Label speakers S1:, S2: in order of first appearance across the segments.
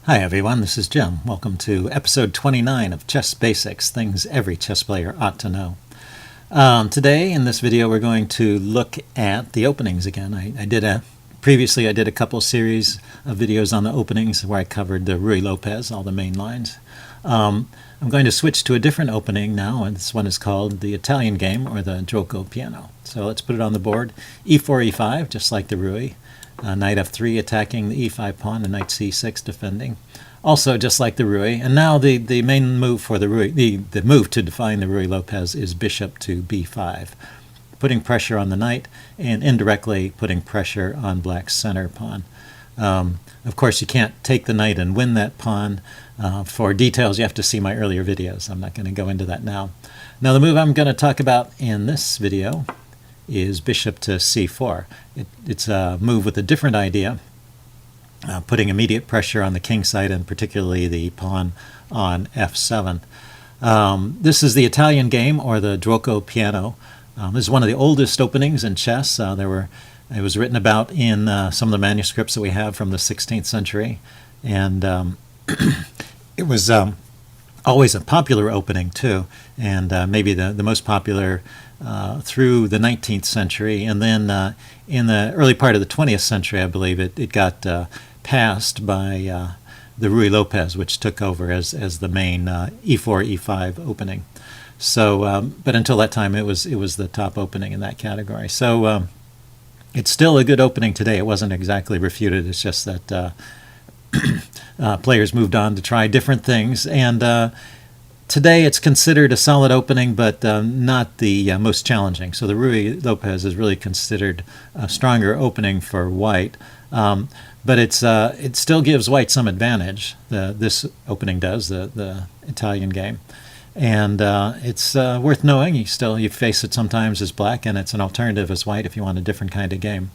S1: Hi everyone, this is Jim. Welcome to episode 29 of Chess Basics, Things Every Chess Player Ought to Know. Today in this video we're going to look at the openings again. Previously I did a couple series of videos on the openings where I covered the Ruy Lopez, all the main lines. I'm going to switch to a different opening now, and this one is called the Italian game, or the Giuoco Piano. So let's put it on the board. E4, E5, just like the Ruy. Knight F3 attacking the E5 pawn, and Knight C6 defending. Also just like the Ruy. And now the main move for the Ruy, the move to define the Ruy Lopez is bishop to B5, putting pressure on the knight and indirectly putting pressure on black's center pawn. Of course, you can't take the knight and win that pawn. For details, you have to see my earlier videos. I'm not going to go into that now. Now, the move I'm going to talk about in this video is bishop to C4. It's a move with a different idea, putting immediate pressure on the king side and particularly the pawn on F7. This is the Italian game, or the Giuoco Piano. This is one of the oldest openings in chess. It was written about in some of the manuscripts that we have from the 16th century, and it was always a popular opening too, and maybe the most popular through the 19th century, and then in the early part of the 20th century, I believe it got passed by the Ruy Lopez, which took over as the main E4, E5 opening. So, but until that time, it was the top opening in that category. So it's still a good opening today. It wasn't exactly refuted. It's just that players moved on to try different things, and today it's considered a solid opening, but not the most challenging. So the Ruy Lopez is really considered a stronger opening for white, but it still gives white some advantage. This opening does, the Italian game. And it's worth knowing. You face it sometimes as black, and it's an alternative as white if you want a different kind of game.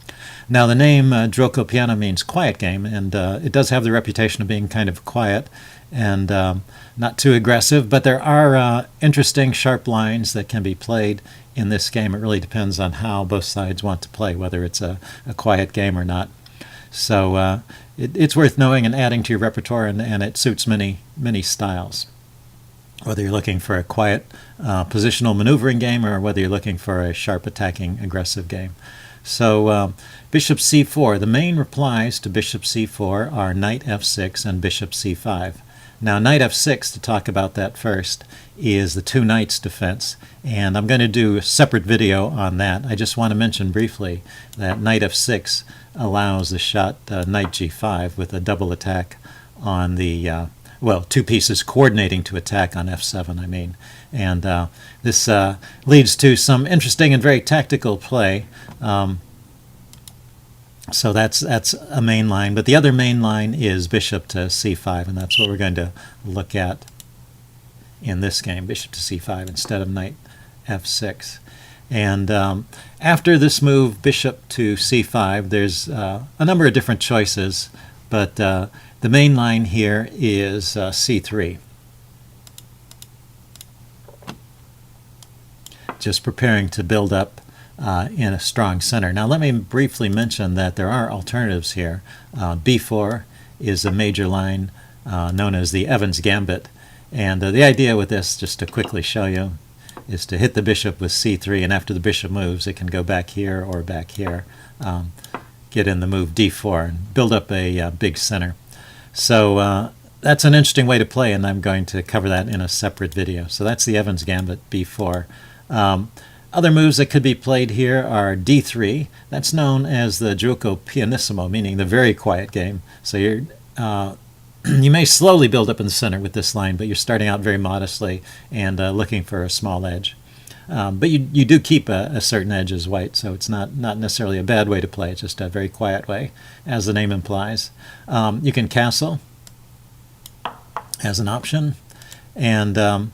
S1: Now, the name Giuoco Piano means quiet game, and it does have the reputation of being kind of quiet and not too aggressive, but there are interesting, sharp lines that can be played in this game. It really depends on how both sides want to play, whether it's a quiet game or not. So it's worth knowing and adding to your repertoire, and it suits many, many styles. Whether you're looking for a quiet positional maneuvering game, or whether you're looking for a sharp attacking aggressive game. So bishop c4, the main replies to bishop c4 are knight f6 and bishop c5. Now knight f6, to talk about that first, is the two knights defense, and I'm going to do a separate video on that. I just want to mention briefly that knight f6 allows the shot knight g5 with a double attack on the well, two pieces coordinating to attack on f7, I mean. And this leads to some interesting and very tactical play. So that's a main line. But the other main line is bishop to c5, and that's what we're going to look at in this game, bishop to c5 instead of knight f6. And after this move, bishop to c5, there's a number of different choices, but the main line here is c3. Just preparing to build up in a strong center. Now let me briefly mention that there are alternatives here. b4 is a major line known as the Evans Gambit. And the idea with this, just to quickly show you, is to hit the bishop with c3, and after the bishop moves, it can go back here or back here. Get in the move d4 and build up a big center. So that's an interesting way to play, and I'm going to cover that in a separate video. So that's the Evans Gambit, b4. Other moves that could be played here are d3. That's known as the Giuoco Pianissimo, meaning the very quiet game. So you may slowly build up in the center with this line, but you're starting out very modestly and looking for a small edge. But you do keep a certain edge as white, so it's not necessarily a bad way to play. It's just a very quiet way, as the name implies. You can castle as an option, and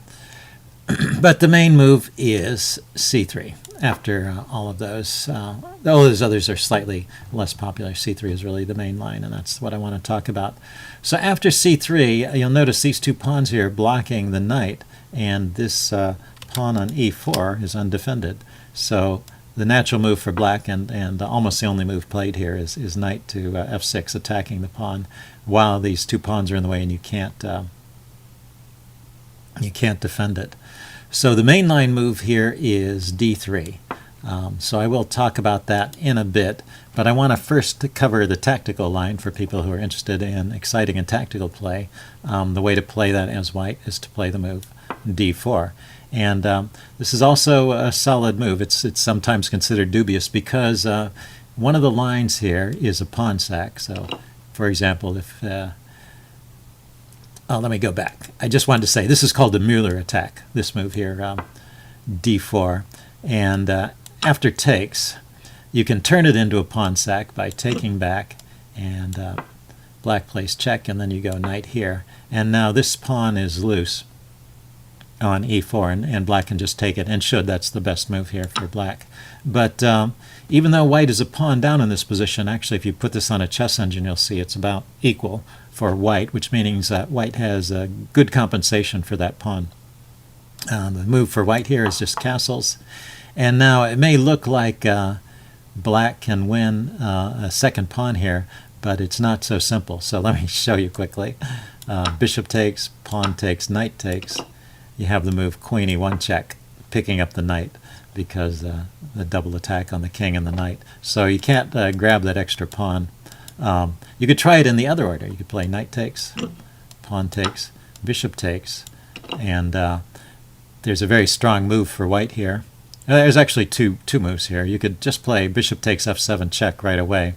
S1: but the main move is c3. After all of those others are slightly less popular. c3 is really the main line, and that's what I want to talk about. So after c3, you'll notice these two pawns here blocking the knight, and this pawn on e4 is undefended. So the natural move for black, and almost the only move played here is knight to f6, attacking the pawn while these two pawns are in the way and you can't defend it. So the mainline move here is d3. So I will talk about that in a bit, but I want to first cover the tactical line for people who are interested in exciting and tactical play. The way to play that as white is to play the move d4. And this is also a solid move. It's sometimes considered dubious because one of the lines here is a pawn sack. So, for example, if... let me go back. I just wanted to say this is called the Moeller attack, this move here, d4. And after takes, you can turn it into a pawn sack by taking back, and black plays check, and then you go knight here. And now this pawn is loose on e4, and black can just take it, and should. That's the best move here for black. But even though white is a pawn down in this position, actually if you put this on a chess engine, you'll see it's about equal for white, which means that white has a good compensation for that pawn. The move for white here is just castles. And now it may look like black can win a second pawn here, but it's not so simple. So let me show you quickly. Bishop takes, pawn takes, knight takes. You have the move queen e1 check, picking up the knight because the double attack on the king and the knight. So you can't grab that extra pawn. You could try it in the other order. You could play knight takes, pawn takes, bishop takes, and there's a very strong move for white here. There's actually two moves here. You could just play bishop takes f7 check right away.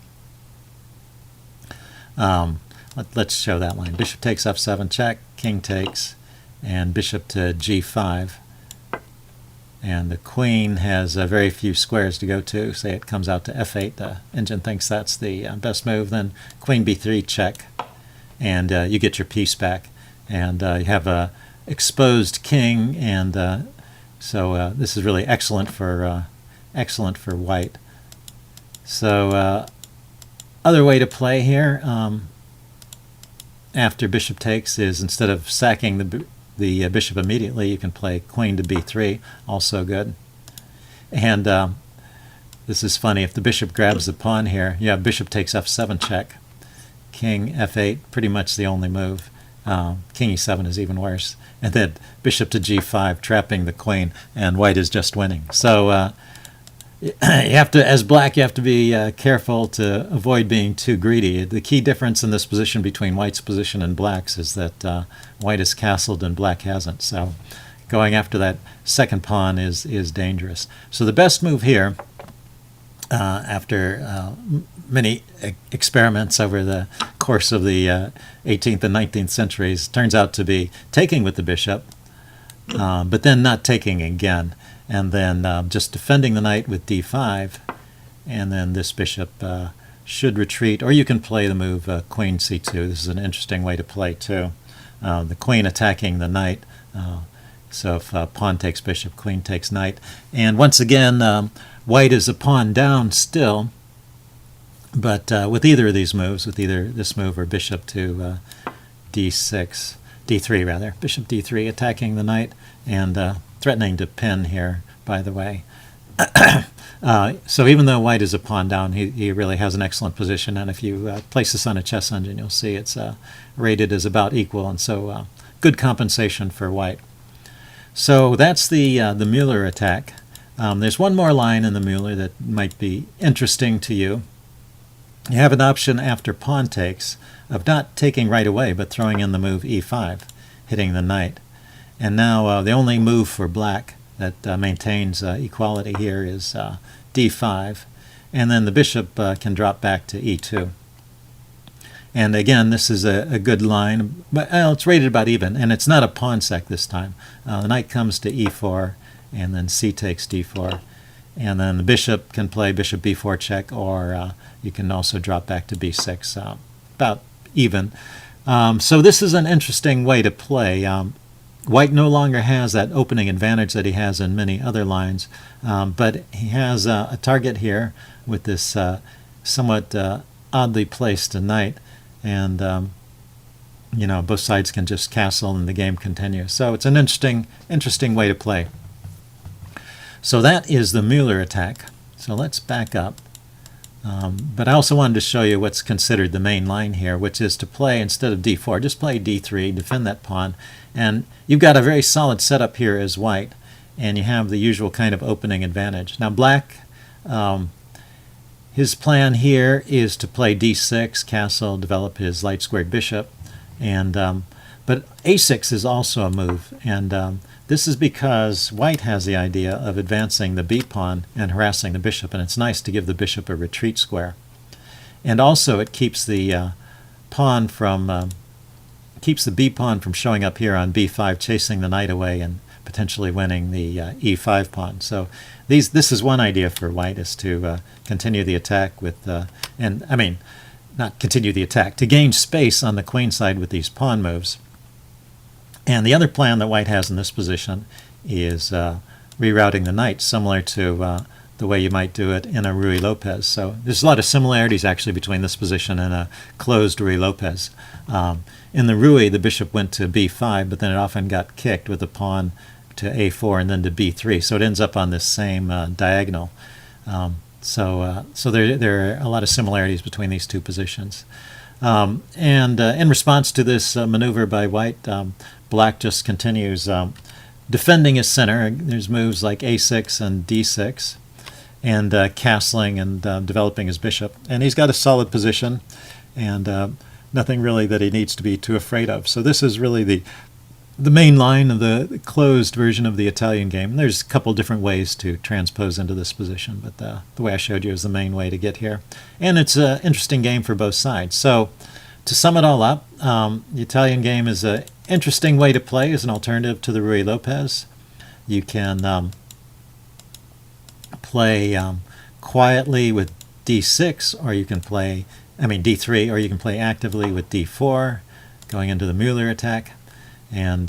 S1: Let's show that line. Bishop takes f7 check, king takes, and bishop to g5. And the queen has very few squares to go to. Say it comes out to f8. The engine thinks that's the best move. Then queen b3 check, and you get your piece back. And you have a exposed king, and so this is really excellent for white. So other way to play here after bishop takes is, instead of sacking the bishop immediately, you can play queen to b3, also good. And this is funny, if the bishop grabs the pawn here, you have bishop takes f7 check, king f8, pretty much the only move. King e7 is even worse. And then bishop to g5, trapping the queen, and white is just winning. So you have to, as black, you have to be careful to avoid being too greedy. The key difference in this position between white's position and black's is that white is castled and black hasn't. So going after that second pawn is dangerous. So the best move here, after many experiments over the course of the 18th and 19th centuries, turns out to be taking with the bishop, but then not taking again, and then just defending the knight with d5, and then this bishop should retreat, or you can play the move queen c2. This is an interesting way to play too. The queen attacking the knight, so if pawn takes bishop, queen takes knight, and once again white is a pawn down still, but with either of these moves, with either this move or bishop to d3 rather, bishop d3 attacking the knight, and threatening to pin here, by the way. So even though white is a pawn down, he really has an excellent position, and if you place this on a chess engine, you'll see it's rated as about equal, and so good compensation for white. So that's the Moeller attack. There's one more line in the Moeller that might be interesting to you. You have an option after pawn takes of not taking right away, but throwing in the move e5, hitting the knight. And now the only move for black that maintains equality here is d5, and then the bishop can drop back to e2. And again, this is a good line, but it's rated about even, and it's not a pawn sack this time. The knight comes to e4, and then c takes d4, and then the bishop can play bishop b4 check, or you can also drop back to b6, about even. So this is an interesting way to play. White no longer has that opening advantage that he has in many other lines, but he has a target here with this somewhat oddly placed knight, and you know, both sides can just castle and the game continues. So it's an interesting way to play. So that is the Moeller attack. So let's back up. But I also wanted to show you what's considered the main line here, which is to play, instead of d4, just play d3, defend that pawn. And you've got a very solid setup here as white, and you have the usual kind of opening advantage. Now black, his plan here is to play d6, castle, develop his light squared bishop, and but a6 is also a move, and this is because white has the idea of advancing the b pawn and harassing the bishop, and it's nice to give the bishop a retreat square. And also it keeps the pawn from keeps the b pawn from showing up here on b5, chasing the knight away and potentially winning the e5 pawn. So this is one idea for white, is to continue the attack with, and I mean, not continue the attack, to gain space on the queen side with these pawn moves. And the other plan that white has in this position is rerouting the knight, similar to the way you might do it in a Ruy Lopez. So there's a lot of similarities actually between this position and a closed Ruy Lopez. In the Ruy, the bishop went to b5, but then it often got kicked with the pawn to a4 and then to b3. So it ends up on this same diagonal. So there are a lot of similarities between these two positions. In response to this maneuver by white, black just continues defending his center. There's moves like a6 and d6, and castling and developing his bishop. And he's got a solid position, and nothing really that he needs to be too afraid of. So this is really the main line of the closed version of the Italian game. There's a couple different ways to transpose into this position, but the way I showed you is the main way to get here. And it's an interesting game for both sides. So to sum it all up, the Italian game is an interesting way to play as an alternative to the Ruy Lopez. You can play quietly with d6, or you can play, d3, or you can play actively with d4, going into the Moeller attack. And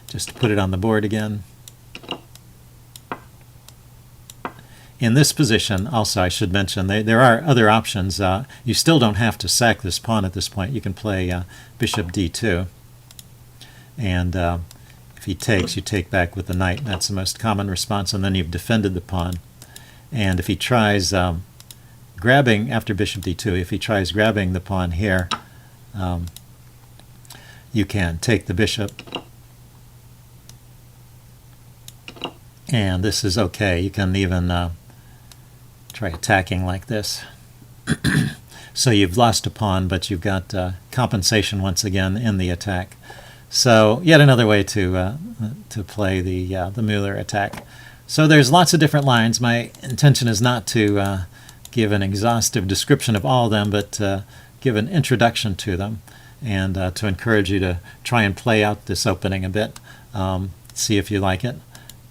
S1: just to put it on the board again, in this position, also I should mention, there are other options. You still don't have to sack this pawn at this point. You can play bishop d2, and if he takes, you take back with the knight. That's the most common response, and then you've defended the pawn. And if he tries grabbing, after bishop d2, if he tries grabbing the pawn here, you can take the bishop, and this is okay. You can even try attacking like this. So you've lost a pawn, but you've got compensation once again in the attack. So yet another way to play the Moeller attack. So there's lots of different lines. My intention is not to give an exhaustive description of all of them, but give an introduction to them, and to encourage you to try and play out this opening a bit, see if you like it.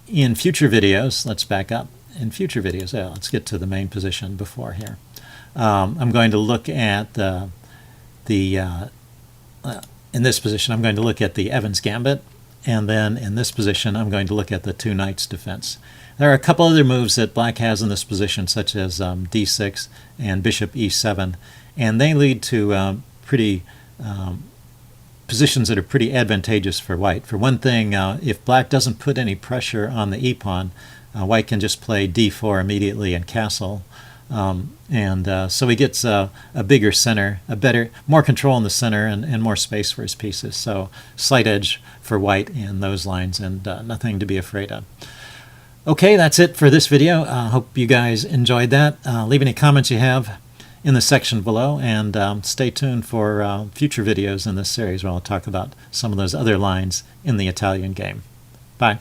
S1: In future videos, let's back up. In future videos, let's get to the main position before here. I'm going to look at in this position, I'm going to look at the Evans Gambit, and then in this position, I'm going to look at the two knights defense. There are a couple other moves that black has in this position, such as d6 and bishop e7, and they lead to pretty positions that are pretty advantageous for white. For one thing, if black doesn't put any pressure on the e-pawn, white can just play d4 immediately and castle, so he gets a bigger center, more control in the center, and more space for his pieces. So slight edge for white in those lines, and nothing to be afraid of. Okay, that's it for this video. Hope you guys enjoyed that. Leave any comments you have in the section below, and stay tuned for future videos in this series where I'll talk about some of those other lines in the Italian game. Bye.